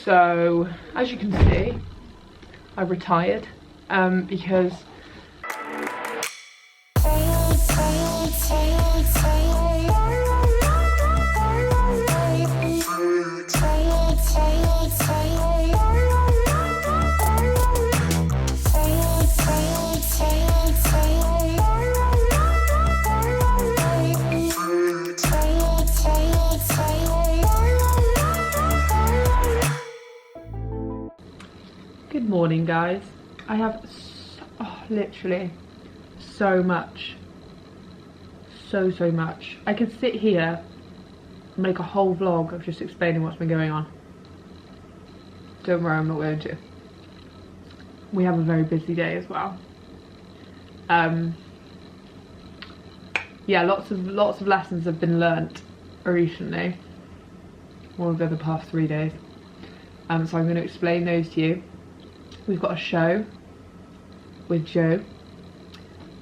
So as you can see, I retired because good morning, guys. I have literally so much. I could sit here and make a whole vlog of just explaining what's been going on. Don't worry, I'm not going to. We have a very busy day as well. Yeah, lots of lessons have been learnt recently, over the past 3 days. So I'm going to explain those to you. We've got a show with Jo.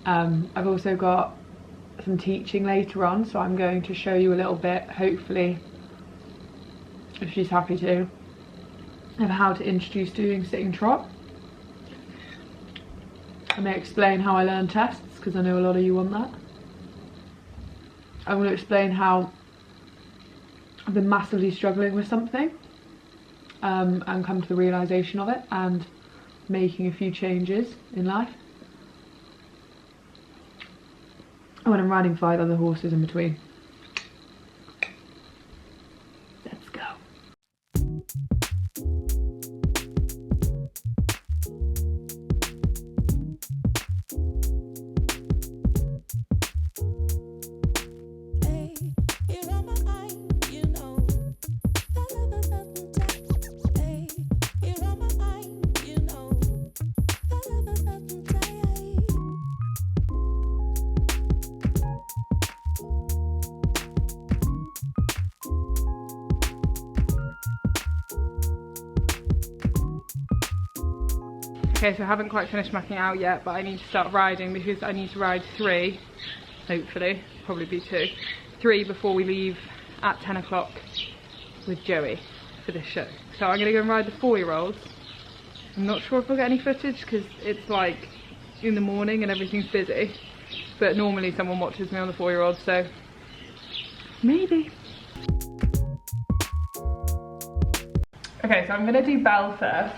I've also got some teaching later on, so I'm going to show you a little bit, hopefully, if she's happy to, of how to introduce doing sitting trot. I may explain how I learn tests, because I know a lot of you want that. I'm going to explain how I've been massively struggling with something, and come to the realisation of it, and making a few changes in life. Oh, and I'm riding 5 other horses in between. Let's go. Okay, so I haven't quite finished macking out yet, but I need to start riding because I need to ride 3, hopefully, probably be 2, 3 before we leave at 10 o'clock with Joey for this show. So I'm gonna go and ride the 4-year-olds. I'm not sure if we'll get any footage because it's like in the morning and everything's busy, but normally someone watches me on the 4-year-olds, so maybe. Okay, so I'm gonna do Belle first.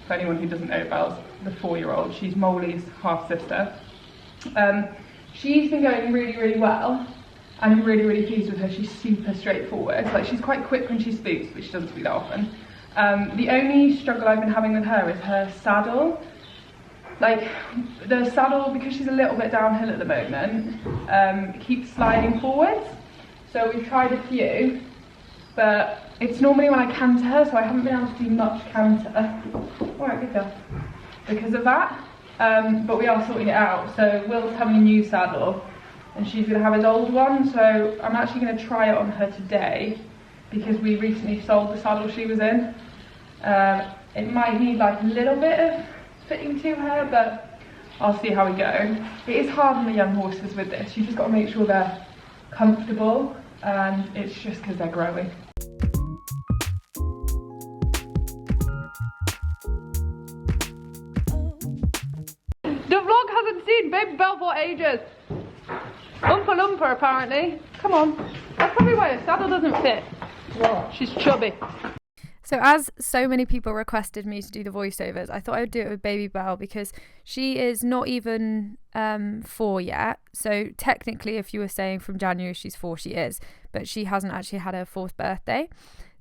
For anyone who doesn't know, Belle's the 4-year-old. She's Molly's half-sister. She's been going really well. I'm really pleased with her. She's super straightforward. Like, she's quite quick when she speaks, but she doesn't speak that often. The only struggle I've been having with her is her saddle. Like, the saddle, because she's a little bit downhill at the moment, keeps sliding forwards. So we've tried a few, but it's normally when I canter her, so I haven't been able to do much canter. Alright, good girl. Because of that, but we are sorting it out. So Will's having a new saddle, and she's going to have his old one, so I'm actually going to try it on her today, because we recently sold the saddle she was in. It might need like a little bit of fitting to her, but I'll see how we go. It is hard on the young horses with this. You just got to make sure they're comfortable, and it's just because they're growing. The vlog hasn't seen Baby Belle for ages. Oompa Loompa, apparently. Come on. That's probably why her saddle doesn't fit. What? She's chubby. So as so many people requested me to do the voiceovers, I thought I would do it with Baby Belle because she is not even 4 yet. So technically, if you were saying from January she's 4, she is. But she hasn't actually had her 4th birthday.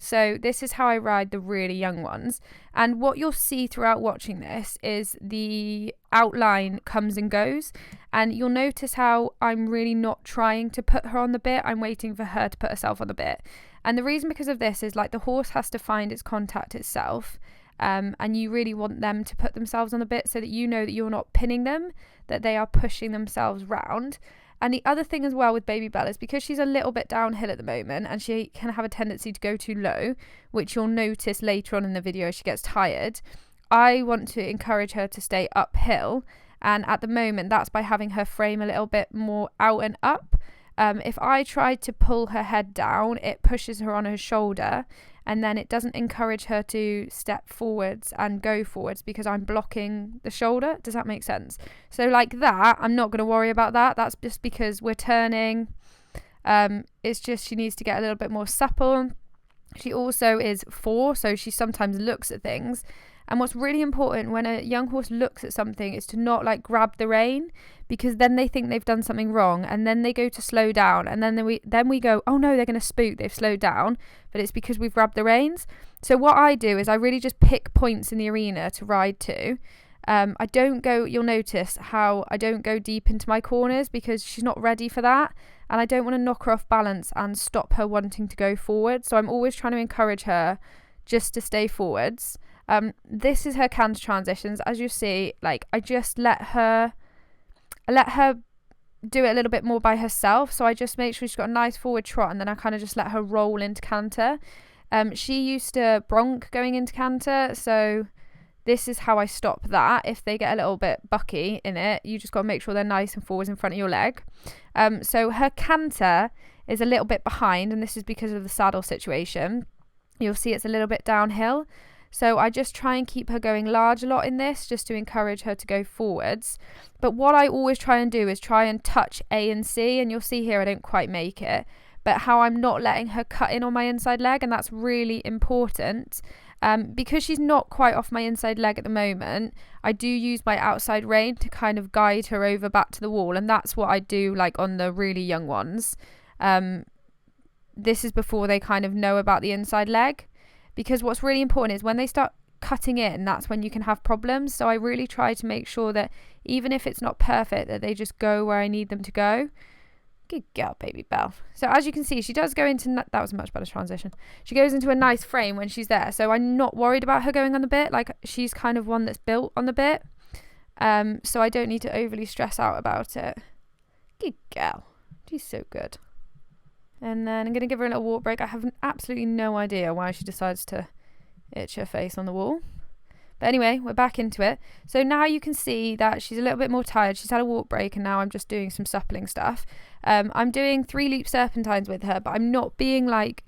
So this is how I ride the really young ones. And what you'll see throughout watching this is the outline comes and goes. And you'll notice how I'm really not trying to put her on the bit. I'm waiting for her to put herself on the bit. And the reason because of this is like the horse has to find its contact itself. And you really want them to put themselves on the bit so that you know that you're not pinning them, that they are pushing themselves round. And the other thing as well with Baby Belle is because she's a little bit downhill at the moment and she can have a tendency to go too low, which you'll notice later on in the video as she gets tired. I want to encourage her to stay uphill, and at the moment that's by having her frame a little bit more out and up. If I try to pull her head down, it pushes her on her shoulder, and then it doesn't encourage her to step forwards and go forwards because I'm blocking the shoulder. Does that make sense? So like that, I'm not going to worry about that. That's just because we're turning. It's just she needs to get a little bit more supple. She also is 4, so she sometimes looks at things. And what's really important when a young horse looks at something is to not like grab the rein, because then they think they've done something wrong, and then they go to slow down, and then we go, oh no, they're going to spook, they've slowed down, but it's because we've grabbed the reins. So what I do is I really just pick points in the arena to ride to. I don't go, you'll notice how I don't go deep into my corners because she's not ready for that, and I don't want to knock her off balance and stop her wanting to go forward. So I'm always trying to encourage her just to stay forwards. This is her canter transitions. As you see, like I just let her do it a little bit more by herself. So I just make sure she's got a nice forward trot, and then I kind of just let her roll into canter. She used to bronc going into canter, so this is how I stop that. If they get a little bit bucky in it, you just got to make sure they're nice and forwards in front of your leg. So her canter is a little bit behind, and this is because of the saddle situation. You'll see it's a little bit downhill. So I just try and keep her going large a lot in this, just to encourage her to go forwards. But what I always try and do is try and touch A and C, and you'll see here I don't quite make it, but how I'm not letting her cut in on my inside leg, and that's really important. Because she's not quite off my inside leg at the moment, I do use my outside rein to kind of guide her over back to the wall, and that's what I do like on the really young ones. This is before they kind of know about the inside leg, because what's really important is when they start cutting in, that's when you can have problems. So I really try to make sure that even if it's not perfect, that they just go where I need them to go. Good girl, baby Belle. So as you can see, she does go into, that was a much better transition. She goes into a nice frame when she's there. So I'm not worried about her going on the bit. Like she's kind of one that's built on the bit. So I don't need to overly stress out about it. Good girl. She's so good. And then I'm going to give her a little walk break. I have absolutely no idea why she decides to itch her face on the wall. But anyway, we're back into it. So now you can see that she's a little bit more tired. She's had a walk break, and now I'm just doing some suppling stuff. I'm doing 3 loop serpentines with her, but I'm not being like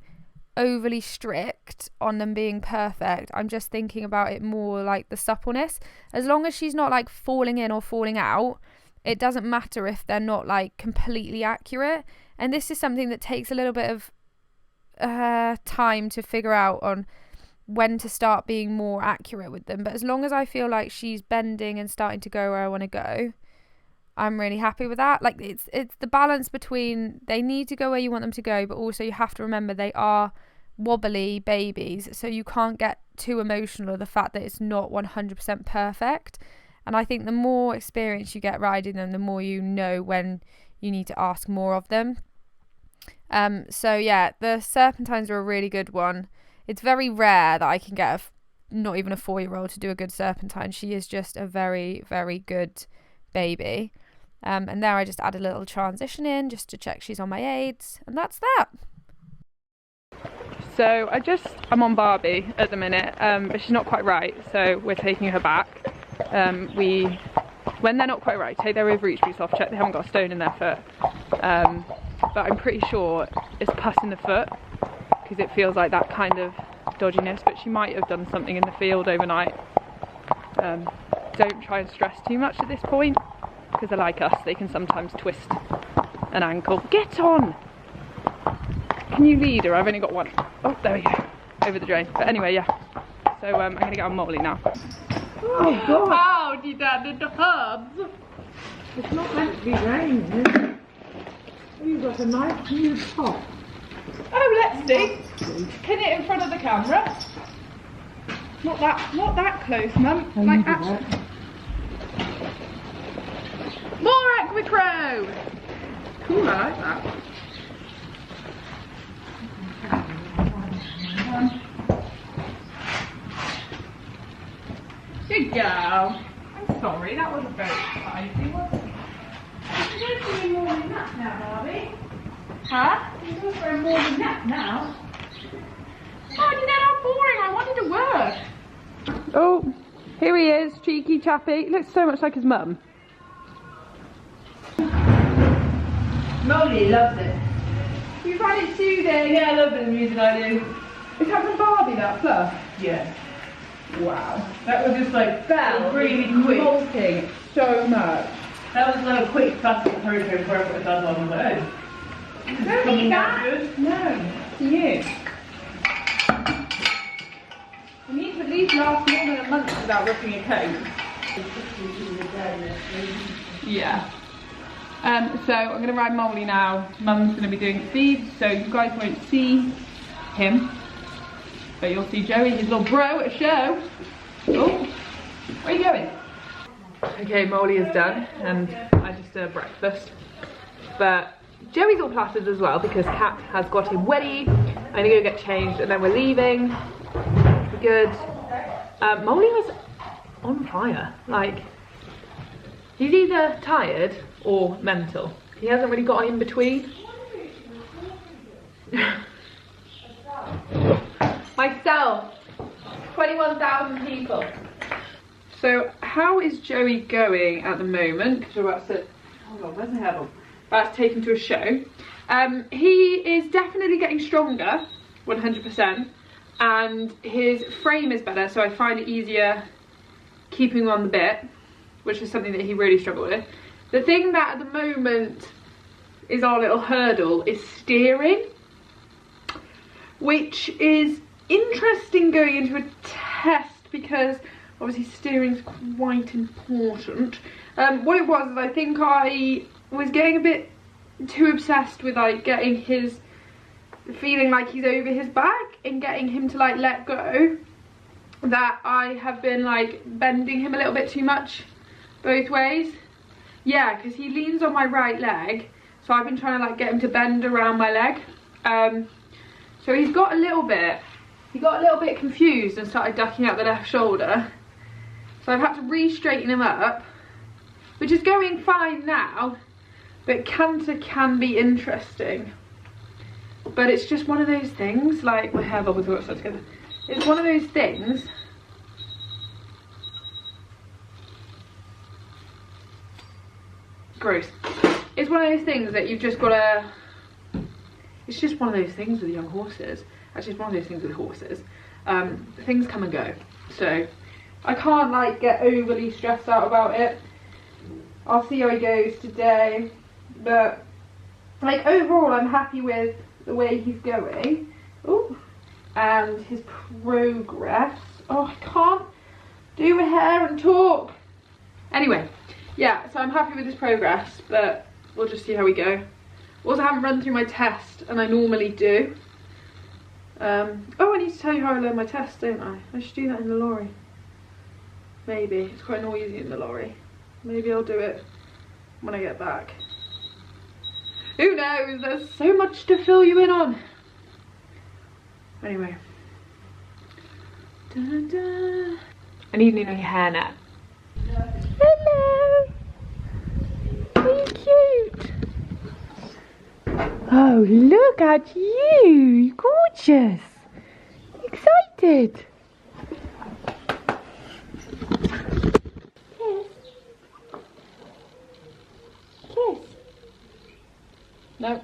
overly strict on them being perfect. I'm just thinking about it more like the suppleness. As long as she's not like falling in or falling out, it doesn't matter if they're not like completely accurate. And this is something that takes a little bit of time to figure out on when to start being more accurate with them. But as long as I feel like she's bending and starting to go where I want to go, I'm really happy with that. Like it's the balance between they need to go where you want them to go, but also you have to remember they are wobbly babies, so you can't get too emotional of the fact that it's not 100% perfect. And I think the more experience you get riding them, the more you know when you need to ask more of them. So yeah, the serpentines are a really good one. It's very rare that I can get not even a 4-year-old to do a good serpentine. She is just a very, very good baby. And there I just add a little transition in just to check she's on my aids, and that's that. So I'm on Barbie at the minute, but she's not quite right, so we're taking her back. When they're not quite right, take their overreach boots off, check they haven't got a stone in their foot. But I'm pretty sure it's pus in the foot, because it feels like that kind of dodginess, but she might have done something in the field overnight. Don't try and stress too much at this point, because they're like us, they can sometimes twist an ankle. Get on! Can you lead her? I've only got one. Oh, there we go. Over the drain. But anyway, yeah. So I'm going to get on Molly now. Oh, God. Howdy, Dad, in the hubs. It's not meant to be raining, is it? You've got a nice new top. Oh, let's see. Pin it in front of the camera. Not that close, Mum. Like actually. More Equicrow. Cool, I like that. Good girl. I'm sorry, that wasn't very exciting, was it? You're going for a morning nap now, Barbie. Huh? You're going for a morning nap now. Oh, you know how boring, I wanted to work. Oh, here he is, cheeky chappy. He looks so much like his mum. Molly loves it. You find it soothing? Yeah, I love the music I do. Is that from Barbie, that fluff? Yeah. Wow. That was just like Belle really is quick. molting so much. That was like a quick, fast hurricane before I put the dad on the bed. Don't eat that. Good. No, to you. You need to at least last more than a month without ripping a coat. Yeah. So I'm going to ride Molly now. Mum's going to be doing feeds, so you guys won't see him, but you'll see Joey, his little bro, at a show. Oh, where are you going? Okay, Molly is done, and I just did breakfast. But Joey's all flattered as well because Kat has got him ready. I'm going to go get changed, and then we're leaving. Good. Molly was on fire. Like, he's either tired or mental. He hasn't really got in between. Myself, 21,000 people. So how is Joey going at the moment? Because we're about to, hold on, where's the hair? About to take him to a show. He is definitely getting stronger, 100%, and his frame is better, so I find it easier keeping him on the bit, which is something that he really struggled with. The thing that at the moment is our little hurdle is steering, which is interesting going into a test because obviously steering is quite important. What it was is I think I was getting a bit too obsessed with like getting his, feeling like he's over his back and getting him to like let go, that I have been like bending him a little bit too much both ways. Yeah, because he leans on my right leg, so I've been trying to like get him to bend around my leg. So he got a little bit confused and started ducking out the left shoulder. So I've had to re-straighten him up, which is going fine now, but canter can be interesting. But it's just one of those things, like my hair bubbles got stuck together. It's one of those things. Gross. It's one of those things that you've just got to, it's just one of those things with young horses. Actually, it's one of those things with horses. Things come and go. So I can't like get overly stressed out about it. I'll see how he goes today. But like overall, I'm happy with the way he's going. Ooh. And his progress. Oh, I can't do my hair and talk. Anyway, yeah, so I'm happy with his progress, but we'll just see how we go. Also, I haven't run through my test, and I normally do. Oh, I need to tell you how I learn my test, don't I? I should do that in the lorry. Maybe. It's quite noisy in the lorry. Maybe I'll do it when I get back. Who knows? There's so much to fill you in on. Anyway. Dun, dun. I need a new hairnet. Hello! Are you cute? Oh, look at you! Gorgeous! Excited! Kiss. Kiss. No.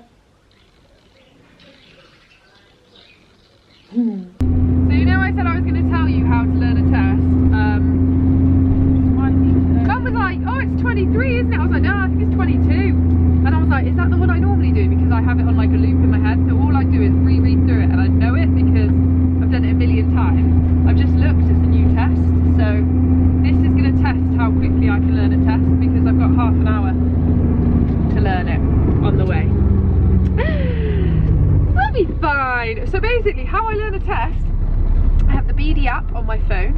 So you know I said I was going to tell you how to learn a test. Mum was like, oh, it's 23, isn't it? I was like, no, I think it's 22. And I was like, is that the one I normally do? Because I have it on like a loop in my head. So all I do is reread through it, and I know it because I've done it a million times. I've just looked, it's a new test. So this is going to test how quickly I can learn a test, because I've got half an hour to learn it on the way. We'll be fine. So basically how I learn a test, I have the BD app on my phone.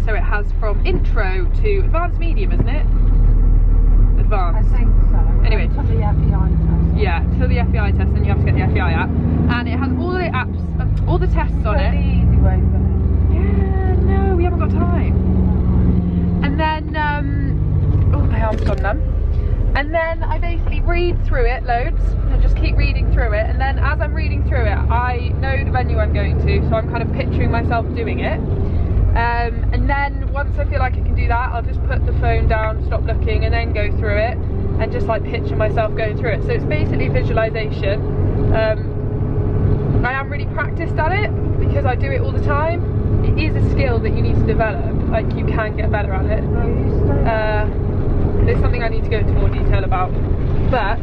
So it has from intro to advanced medium, isn't it? Advanced. I think so. Anyway. To the FEI test. Yeah, to the FEI test, and you have to get the FEI app. And it has all the apps, all the tests on it. The easy way, but Yeah, no, we haven't got time. And then, oh, my arm's gone numb. And then I basically read through it loads and just keep reading through it. And then as I'm reading through it, I know the venue I'm going to, so I'm kind of picturing myself doing it. And then once I feel like I can do that, I'll just put the phone down, stop looking, and then go through it and just like picture myself going through it. So it's basically visualization. I am really practiced at it because I do it all the time. It is a skill that you need to develop, like you can get better at it. It's something I need to go into more detail about, but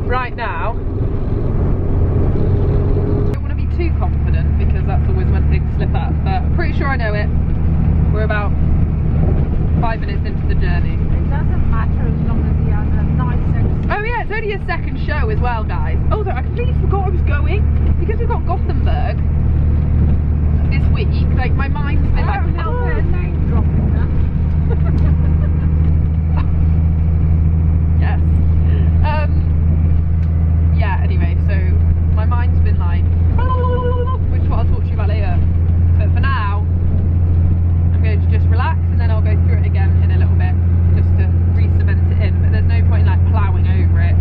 right now I don't want to be too confident because that's always when things slip up, but I'm pretty sure I know it. We're about 5 minutes into the journey. It doesn't matter as long as he has a nice exercise. Oh yeah, it's only his second show as well, guys. Also, I completely forgot I was going because we've got Gothenburg this week. Like my mind's been like, no, name dropping that. yes. Yeah. Anyway, so my mind's been like, which is what I'll talk to you about later. But for now, I'm going to just relax and then I'll go through it again in a little bit just to re-cement it in. But there's no point like ploughing over it.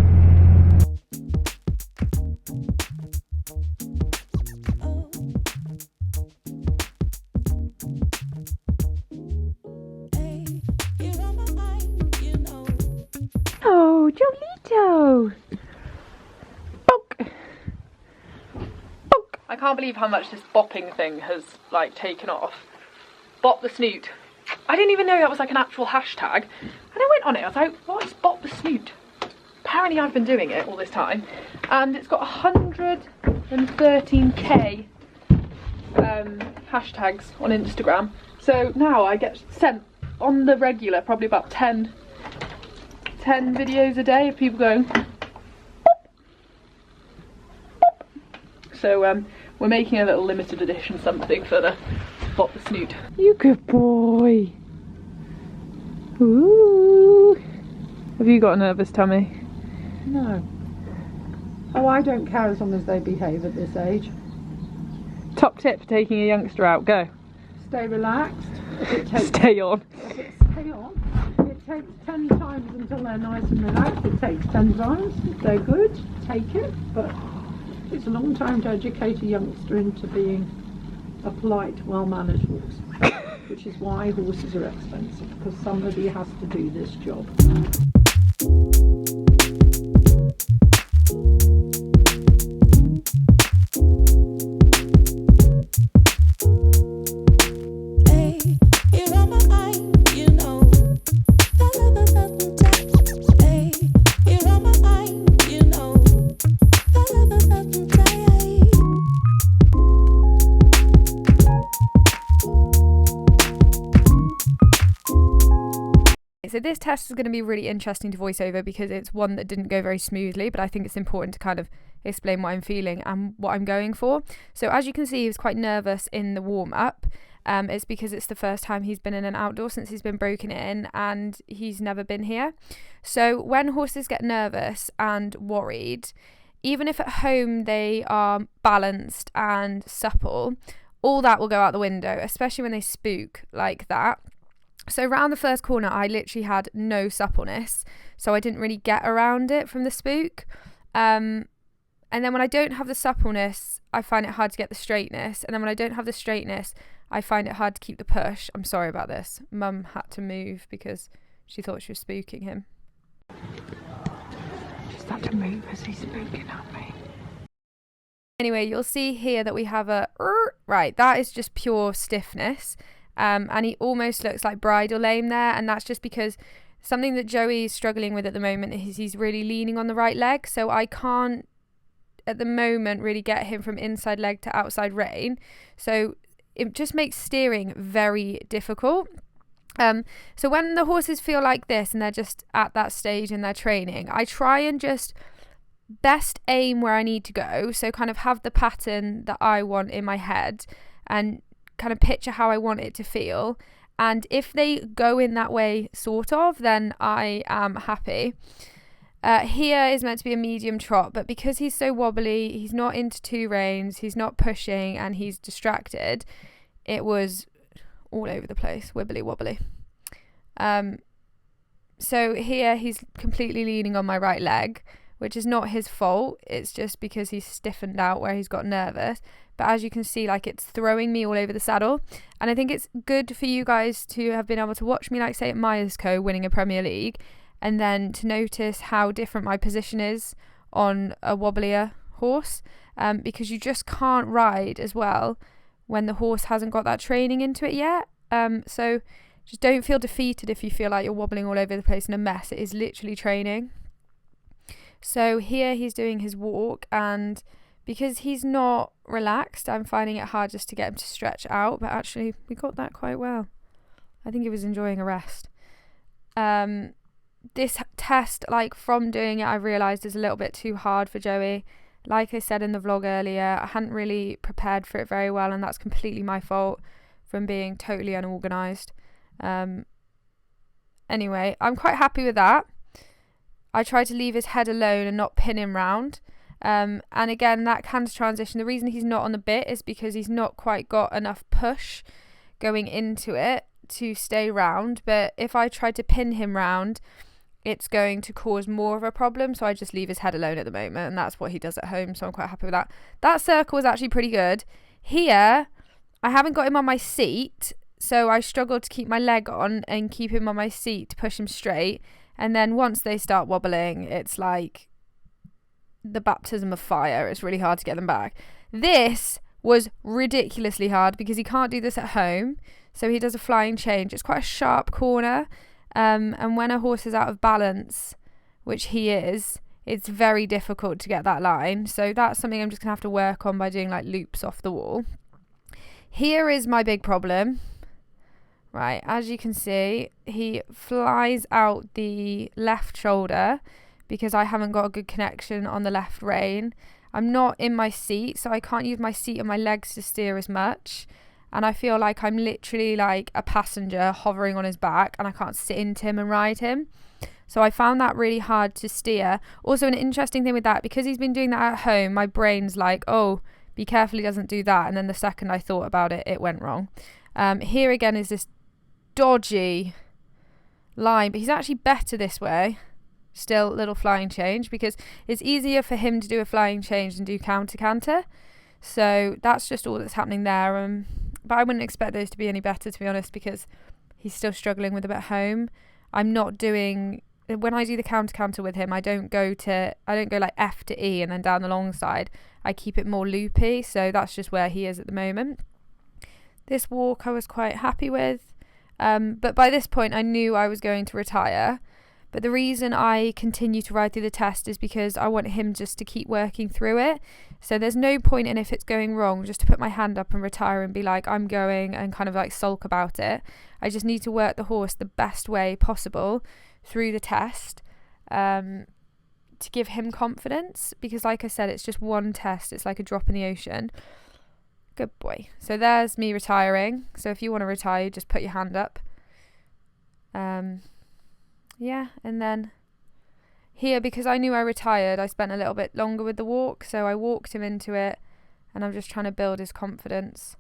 Oh, Jolito! Bonk! Bonk! I can't believe how much this bopping thing has like taken off. Bop the snoot. I didn't even know that was like an actual hashtag. And I went on it, I was like, what is bop the snoot? Apparently I've been doing it all this time. And it's got 113k hashtags on Instagram. So now I get sent on the regular probably about 10 videos a day of people going boop, boop. So we're making a little limited edition something for the bop the snoot. You good boy. Ooh. Have you got a nervous tummy? No. Oh, I don't care as long as they behave at this age. Top tip for taking a youngster out, go. Stay relaxed. If it takes, Stay on. stay on. It takes 10 times until they're nice and relaxed. It takes 10 times. If they're good, take it. But it's a long time to educate a youngster into being a polite, well-mannered horse. Which is why horses are expensive, because somebody has to do this job. So this test is going to be really interesting to voice over because it's one that didn't go very smoothly, but I think it's important to kind of explain what I'm feeling and what I'm going for. So as you can see, he was quite nervous in the warm-up. It's because it's the first time he's been in an outdoor since he's been broken in and he's never been here. So when horses get nervous and worried, even if at home they are balanced and supple, all that will go out the window, especially when they spook like that. So around the first corner, I literally had no suppleness, so I didn't really get around it from the spook. And then when I don't have the suppleness, I find it hard to get the straightness. And then when I don't have the straightness, I find it hard to keep the push. I'm sorry about this. Mum had to move because she thought she was spooking him. Just had to move as he's spooking at me. Anyway, you'll see here that we have a... Right, that is just pure stiffness. And he almost looks like bridle lame there, and that's just because something that Joey is struggling with at the moment is he's really leaning on the right leg, so I can't at the moment really get him from inside leg to outside rein, so it just makes steering very difficult. So when the horses feel like this and they're just at that stage in their training, I try and just best aim where I need to go, so kind of have the pattern that I want in my head and kind of picture how I want it to feel, and if they go in that way sort of, then I am happy. Here is meant to be a medium trot, but because he's so wobbly, he's not into two reins, he's not pushing, and he's distracted, it was all over the place, wibbly wobbly. So here he's completely leaning on my right leg, which is not his fault, it's just because he's stiffened out where he's got nervous. But as you can see, like, it's throwing me all over the saddle, and I think it's good for you guys to have been able to watch me, like say at Myers Co winning a Premier League, and then to notice how different my position is on a wobblier horse, because you just can't ride as well when the horse hasn't got that training into it yet. So just don't feel defeated if you feel like you're wobbling all over the place in a mess. It is literally training. So here he's doing his walk, and because he's not relaxed, I'm finding it hard just to get him to stretch out, but actually we got that quite well. I think he was enjoying a rest. This test, like from doing it, I realised is a little bit too hard for Joey. Like I said in the vlog earlier, I hadn't really prepared for it very well, and that's completely my fault from being totally unorganised. Anyway, I'm quite happy with that. I tried to leave his head alone and not pin him round. And again, that canter transition, the reason he's not on the bit is because he's not quite got enough push going into it to stay round. But if I try to pin him round, it's going to cause more of a problem. So I just leave his head alone at the moment, and that's what he does at home. So I'm quite happy with that. That circle was actually pretty good. Here, I haven't got him on my seat, so I struggled to keep my leg on and keep him on my seat to push him straight. And then once they start wobbling, it's like the baptism of fire. It's really hard to get them back. This was ridiculously hard because he can't do this at home. So he does a flying change. It's quite a sharp corner. And when a horse is out of balance, which he is, it's very difficult to get that line. So that's something I'm just going to have to work on by doing like loops off the wall. Here is my big problem. Right, as you can see, he flies out the left shoulder because I haven't got a good connection on the left rein. I'm not in my seat, so I can't use my seat and my legs to steer as much. And I feel like I'm literally like a passenger hovering on his back, and I can't sit into him and ride him. So I found that really hard to steer. Also, an interesting thing with that, because he's been doing that at home, my brain's like, oh, be careful he doesn't do that. And then the second I thought about it, it went wrong. Here again is this dodgy line, but he's actually better this way. Still little flying change, because it's easier for him to do a flying change than do canter. So that's just all that's happening there. But I wouldn't expect those to be any better, to be honest, because he's still struggling with them at home. I'm not doing, when I do the canter with him, I don't go like F to E and then down the long side. I keep it more loopy, so that's just where he is at the moment. This walk I was quite happy with. But by this point I knew I was going to retire. But the reason I continue to ride through the test is because I want him just to keep working through it. So there's no point in, if it's going wrong, just to put my hand up and retire and be like, I'm going, and kind of like sulk about it. I just need to work the horse the best way possible through the test to give him confidence. Because like I said, it's just one test. It's like a drop in the ocean. Good boy. So there's me retiring. So if you want to retire, just put your hand up. Yeah, and then here, because I knew I retired, I spent a little bit longer with the walk. So I walked him into it, and I'm just trying to build his confidence.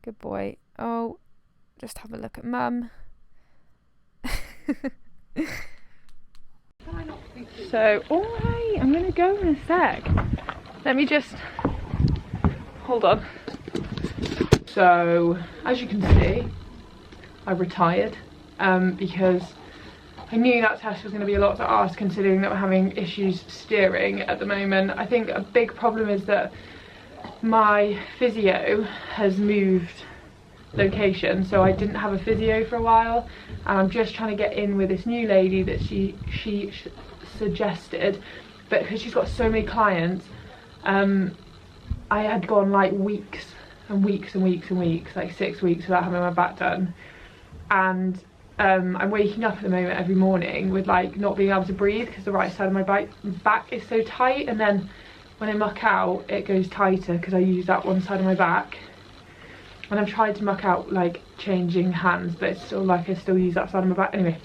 Good boy. Oh, just have a look at mum. So, alright, I'm going to go in a sec. Let me just... hold on. So, as you can see, I retired because I knew that test was going to be a lot to ask, considering that we're having issues steering at the moment. I think a big problem is that my physio has moved location, so I didn't have a physio for a while, and I'm just trying to get in with this new lady that she suggested, but because she's got so many clients, I had gone like weeks and weeks and weeks and weeks, like 6 weeks without having my back done. And I'm waking up at the moment every morning with like not being able to breathe because the right side of my back is so tight, and then when I muck out it goes tighter because I use that one side of my back. And I've tried to muck out like changing hands, but it's still like I still use that side of my back. Anyway,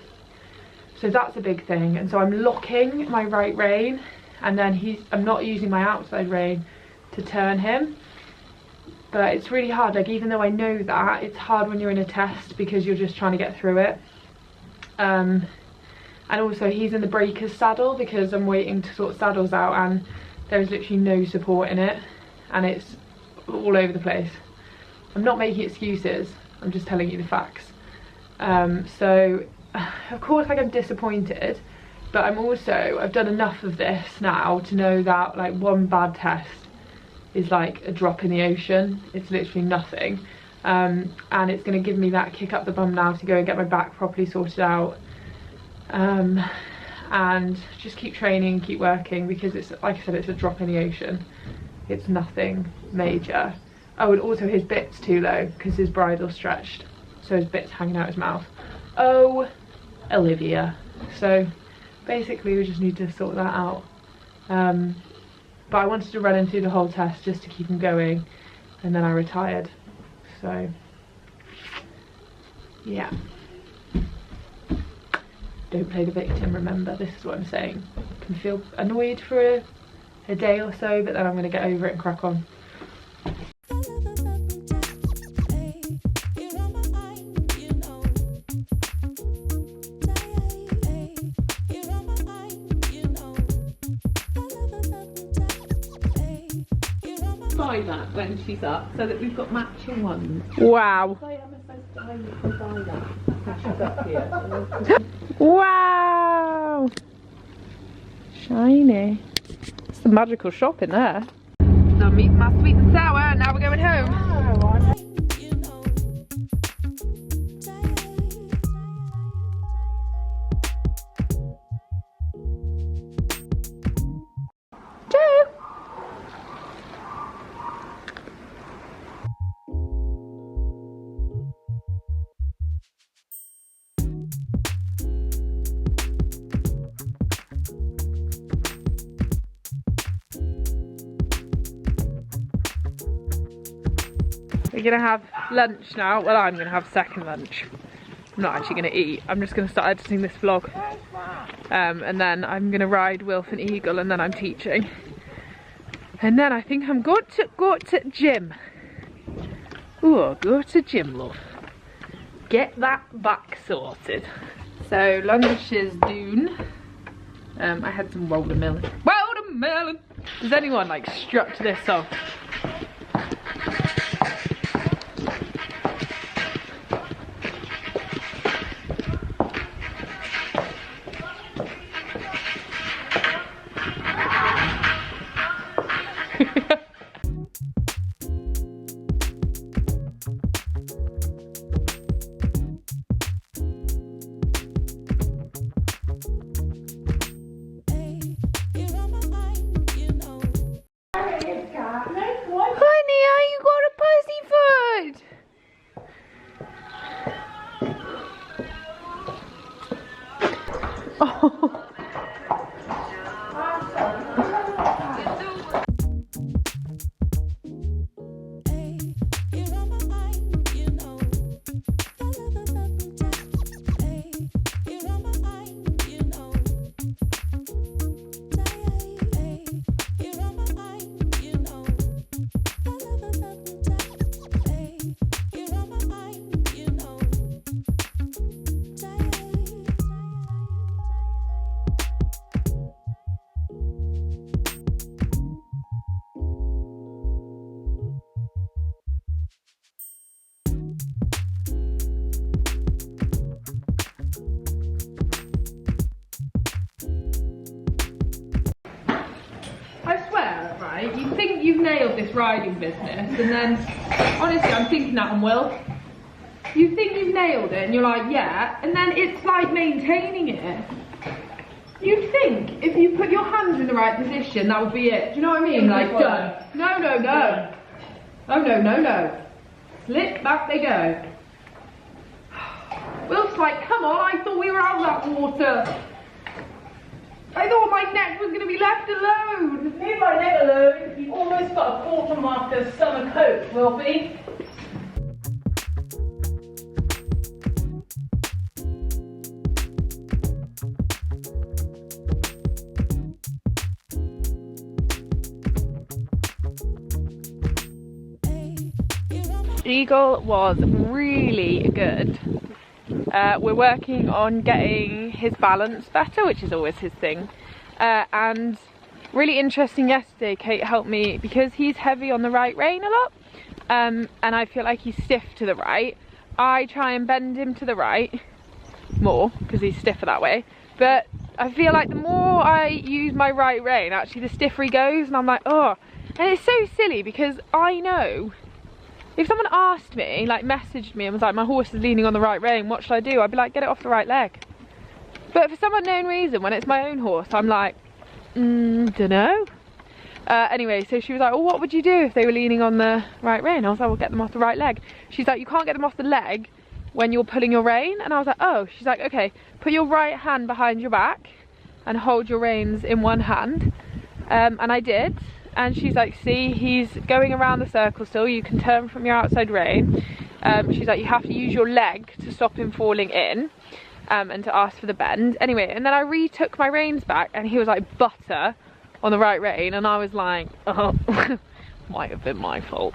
so that's a big thing. And so I'm locking my right rein, and then I'm not using my outside rein to turn him. But it's really hard, like even though I know that, it's hard when you're in a test because you're just trying to get through it. And also he's in the breaker's saddle because I'm waiting to sort saddles out, and there's literally no support in it, and it's all over the place. I'm not making excuses, I'm just telling you the facts. So of course like I'm disappointed, but I've done enough of this now to know that like one bad test is like a drop in the ocean. It's literally nothing. And it's going to give me that kick up the bum now to go and get my back properly sorted out. And just keep training, keep working, because it's, like I said, it's a drop in the ocean. It's nothing major. Oh, and also his bit's too low because his bridle's stretched, so his bit's hanging out his mouth. Oh, Olivia. So basically we just need to sort that out. But I wanted to run him through the whole test just to keep him going, and then I retired. So yeah. Don't play the victim, remember, this is what I'm saying. I can feel annoyed for a day or so, but then I'm going to get over it and crack on. Buy that when she's up, so that we've got matching ones. Wow. Wow! Shiny. It's the magical shop in there. So I'm eating my sweet and sour, and now we're going home. We're gonna have lunch now. Well, I'm gonna have second lunch. I'm not actually gonna eat. I'm just gonna start editing this vlog. And then I'm gonna ride Wilf and Eagle, and then I'm teaching. And then I think I'm going to go to gym. Ooh, go to gym, love. Get that back sorted. So lunch is done. I had some watermelon. Watermelon! Does anyone like strut to this song? You think you've nailed this riding business, and then honestly I'm thinking that on Will. You think you've nailed it and you're like, yeah, and then it's like maintaining it. You'd think if you put your hands in the right position that would be it. Do you know what I mean? Like done. No, no, no. Oh no, no, no. Slip, back they go. Will's like, come on, I thought we were out of that water. I thought my neck was going to be left alone. Leave my neck alone. You've almost got a quartermaster summer coat, Wilfie. Eagle was really good. We're working on getting his balance better, which is always his thing. And really interesting yesterday, Kate helped me because he's heavy on the right rein a lot. And I feel like he's stiff to the right. I try and bend him to the right more because he's stiffer that way. But I feel like the more I use my right rein, actually the stiffer he goes, and I'm like, oh. And it's so silly because I know if someone asked me, like messaged me and was like, my horse is leaning on the right rein, what should I do? I'd be like, get it off the right leg. But for some unknown reason, when it's my own horse, I'm like, dunno. Anyway, so she was like, oh, what would you do if they were leaning on the right rein? I was like, well, get them off the right leg. She's like, you can't get them off the leg when you're pulling your rein. And I was like, oh. She's like, okay, put your right hand behind your back and hold your reins in one hand. And I did. And she's like, see, he's going around the circle still. You can turn from your outside rein. She's like, you have to use your leg to stop him falling in. And to ask for the bend. Anyway, and then I retook my reins back and he was like butter on the right rein, and I was like, oh, might have been my fault.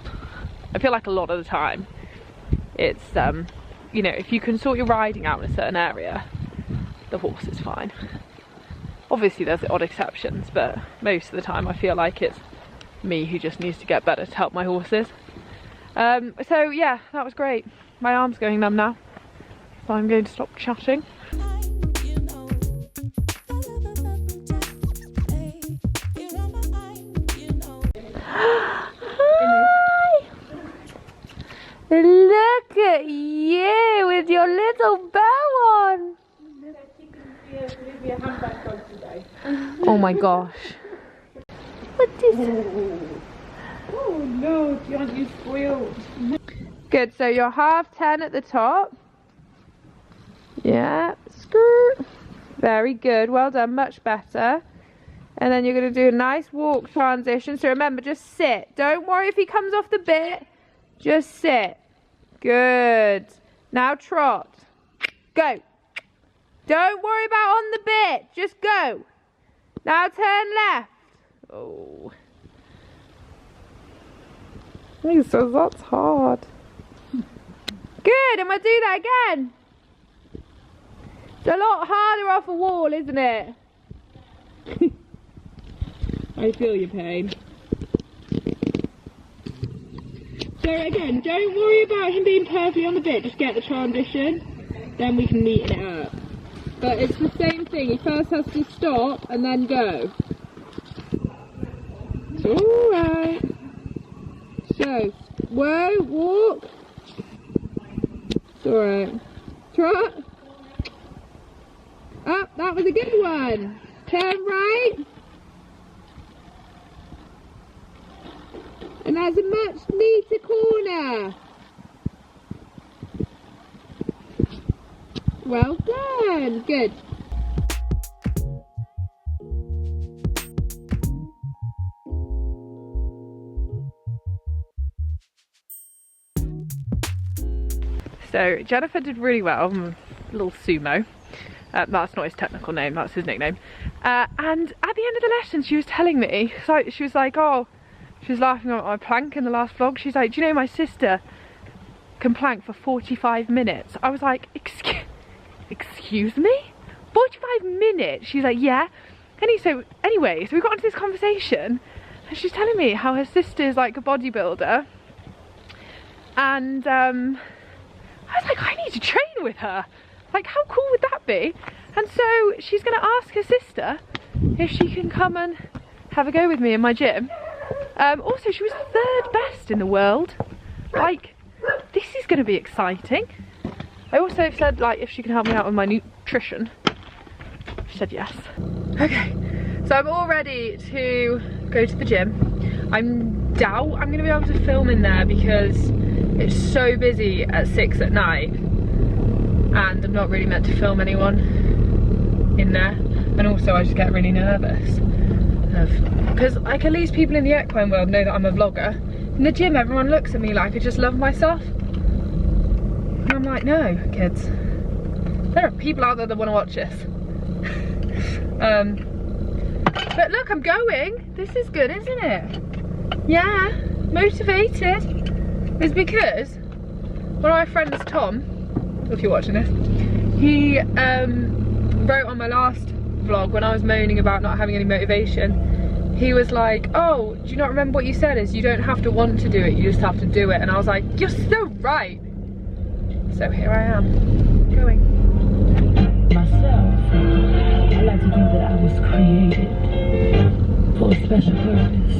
I feel like a lot of the time it's, you know, if you can sort your riding out in a certain area, the horse is fine. Obviously there's the odd exceptions, but most of the time I feel like it's me who just needs to get better to help my horses. So yeah, that was great. My arm's going numb now. So I'm going to stop chatting. Hi! Look at you with your little bow on. Oh my gosh. What is it? Oh no, aren't you spoiled? Good, so you're half 10 at the top. Yeah, skirt. Very good, well done, much better. And then you're going to do a nice walk transition. So remember, just sit. Don't worry if he comes off the bit. Just sit. Good. Now trot. Go. Don't worry about on the bit. Just go. Now turn left. Oh. He says that's hard. Good, and we'll do that again. It's a lot harder off a wall, isn't it? I feel your pain. So again, don't worry about him being perfectly on the bit, just get the transition, then we can neaten it up. But it's the same thing, he first has to stop and then go. It's alright. So, whoa, walk. It's alright. Trot. Up, that was a good one. Turn right. And that's a much neater corner. Well done. Good. So Jennifer did really well, little sumo. That's not his technical name, that's his nickname. And at the end of the lesson she was telling me, she was like, oh, she was laughing at my plank in the last vlog. She's like, do you know my sister can plank for 45 minutes? I was like, excuse me? 45 minutes? She's like, yeah. Anyway, so we got into this conversation and she's telling me how her sister is like a bodybuilder. And I was like, I need to train with her. Like, how cool would that be? And so she's going to ask her sister if she can come and have a go with me in my gym. Also, she was 3rd best in the world. Like, this is going to be exciting. I also said, like, if she can help me out with my nutrition. She said yes. Okay, so I'm all ready to go to the gym. I doubt I'm going to be able to film in there because it's so busy at 6 at night. And I'm not really meant to film anyone in there. And also I just get really nervous. Because like at least people in the equine world know that I'm a vlogger. In the gym everyone looks at me like I just love myself. And I'm like, no kids. There are people out there that want to watch this. But look, I'm going. This is good, isn't it? Yeah, motivated. It's because one of my friends, Tom, if you're watching this, he wrote on my last vlog when I was moaning about not having any motivation, he was like, oh, do you not remember what you said is you don't have to want to do it, you just have to do it. And I was like, you're so right. So here I am, going. Myself, I like to think that I was created for a special purpose.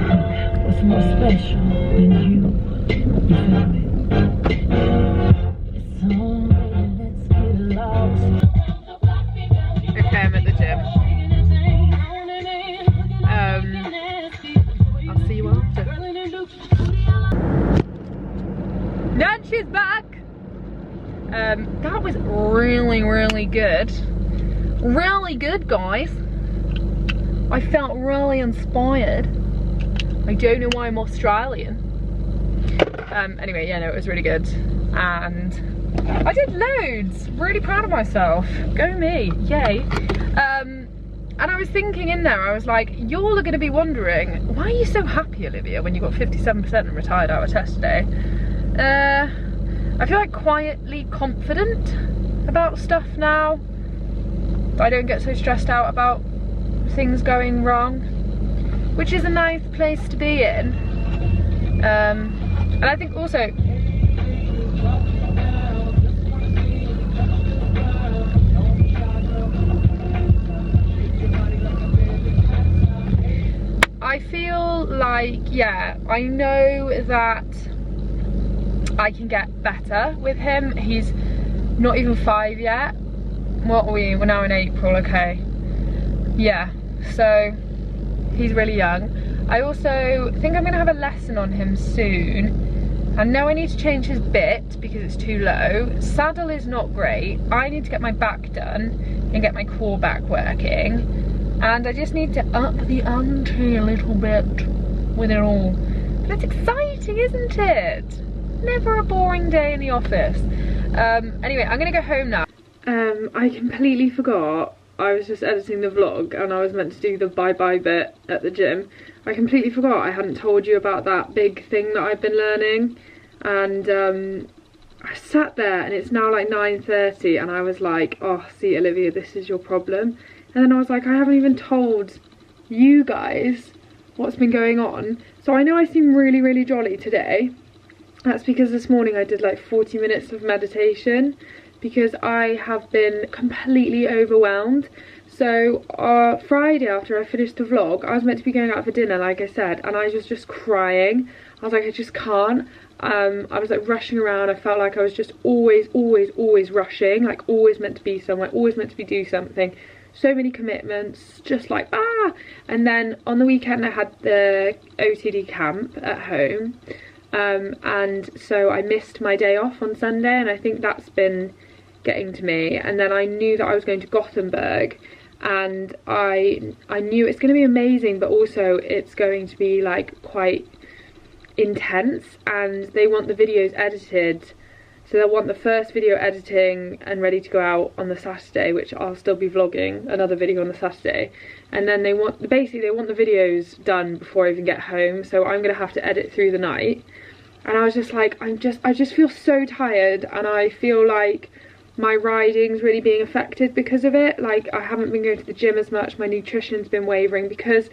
Now, what's more special than you? You feel me? It's on, baby, let's get lost. Okay, I'm at the gym. I'll see you after. Nancy's back! That was really good. Really good, guys. I felt really inspired. I don't know why I'm Australian. Anyway, yeah, no, it was really good. And I did loads. Really proud of myself. Go me, yay. And I was thinking in there, I was like, y'all are gonna be wondering, why are you so happy, Olivia, when you got 57% and retired out of test today? I feel like quietly confident about stuff now. I don't get so stressed out about things going wrong, which is a nice place to be in. And I think also, I feel like, yeah, I know that I can get better with him. He's not even 5 yet. What are we? We're now in April, okay. Yeah, so he's really young. I also think I'm gonna have a lesson on him soon. I know I need to change his bit because it's too low. Saddle is not great. I need to get my back done and get my core back working. And I just need to up the ante a little bit with it all. But it's exciting, isn't it? Never a boring day in the office. Anyway, I'm gonna go home now. I completely forgot. I was just editing the vlog and I was meant to do the bye-bye bit at the gym. I completely forgot I hadn't told you about that big thing that I've been learning. And I sat there and it's now like 9:30 and I was like, oh, see, Olivia, this is your problem. And then I was like, I haven't even told you guys what's been going on. So I know I seem really jolly today. That's because this morning I did like 40 minutes of meditation because I have been completely overwhelmed. So Friday, after I finished the vlog, I was meant to be going out for dinner, like I said, and I was just crying. I was like, I just can't. I was like rushing around. I felt like I was just always rushing, like always meant to be somewhere, always meant to be do something. So many commitments, just like, ah. And then on the weekend I had the OTD camp at home. And so I missed my day off on Sunday, and I think that's been getting to me. And then I knew that I was going to Gothenburg, and I knew it's going to be amazing, but also it's going to be like quite intense, and they want the videos edited. So they'll want the first video editing and ready to go out on the Saturday, which I'll still be vlogging another video on the Saturday. And then they want the videos done before I even get home. So I'm gonna have to edit through the night. And I was just like, I just feel so tired, and I feel like my riding's really being affected because of it. Like, I haven't been going to the gym as much, my nutrition's been wavering because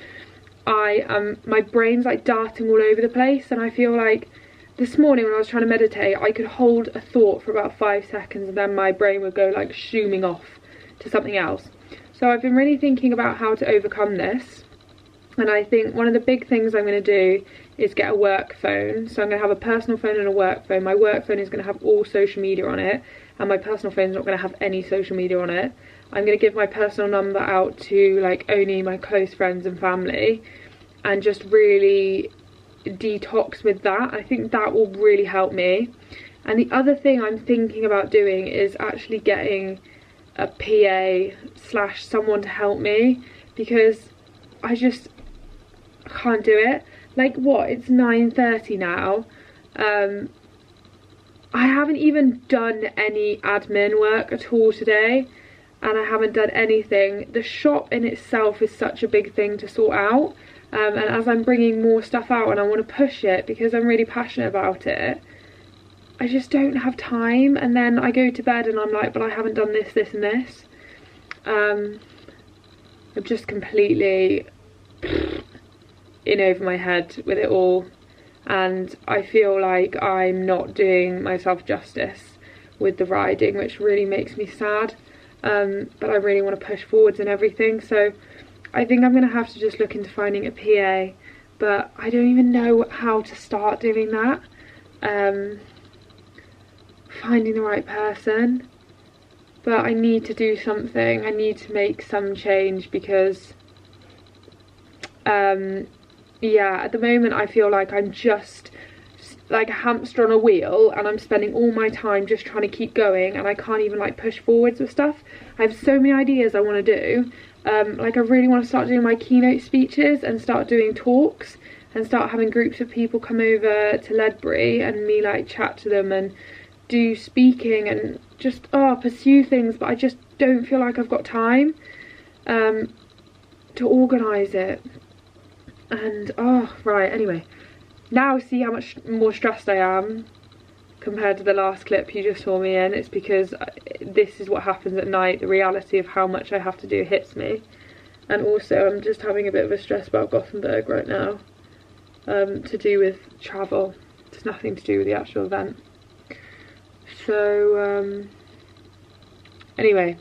my brain's like darting all over the place, and I feel like this morning when I was trying to meditate, I could hold a thought for about 5 seconds and then my brain would go like zooming off to something else. So I've been really thinking about how to overcome this, and I think one of the big things I'm going to do is get a work phone. So I'm going to have a personal phone and a work phone. My work phone is going to have all social media on it, and my personal phone is not going to have any social media on it. I'm going to give my personal number out to like only my close friends and family, and just really detox with that. I think that will really help me. And the other thing I'm thinking about doing is actually getting a PA / someone to help me, because I just can't do it. Like, what, it's 9:30 now. I haven't even done any admin work at all today, and I haven't done anything. The shop in itself is such a big thing to sort out, and as I'm bringing more stuff out and I want to push it because I'm really passionate about it, I just don't have time. And then I go to bed and I'm like, but I haven't done this, this and this. I'm just completely in over my head with it all, and I feel like I'm not doing myself justice with the riding, which really makes me sad. but I really want to push forwards and everything, so I think I'm going to have to just look into finding a PA, but I don't even know how to start doing that. Finding the right person, but I need to do something. I need to make some change because yeah, at the moment I feel like I'm just like a hamster on a wheel, and I'm spending all my time just trying to keep going, and I can't even like push forwards with stuff. I have so many ideas I want to do. Like I really want to start doing my keynote speeches and start doing talks and start having groups of people come over to Ledbury and me like chat to them and do speaking and just pursue things, but I just don't feel like I've got time to organise it. And right, anyway, now see how much more stressed I am compared to the last clip you just saw me in. It's because this is what happens at night. The reality of how much I have to do hits me, and also I'm just having a bit of a stress about Gothenburg right now, to do with travel. It's nothing to do with the actual event. So anyway,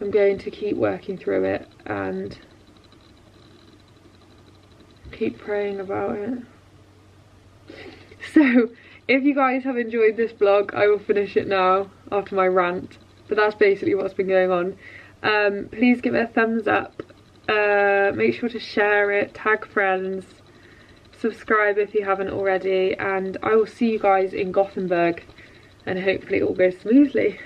I'm going to keep working through it and keep praying about it. So if you guys have enjoyed this vlog, I will finish it now after my rant, but that's basically what's been going on. Please give it a thumbs up, make sure to share it, tag friends, subscribe if you haven't already, and I will see you guys in Gothenburg, and hopefully it all goes smoothly.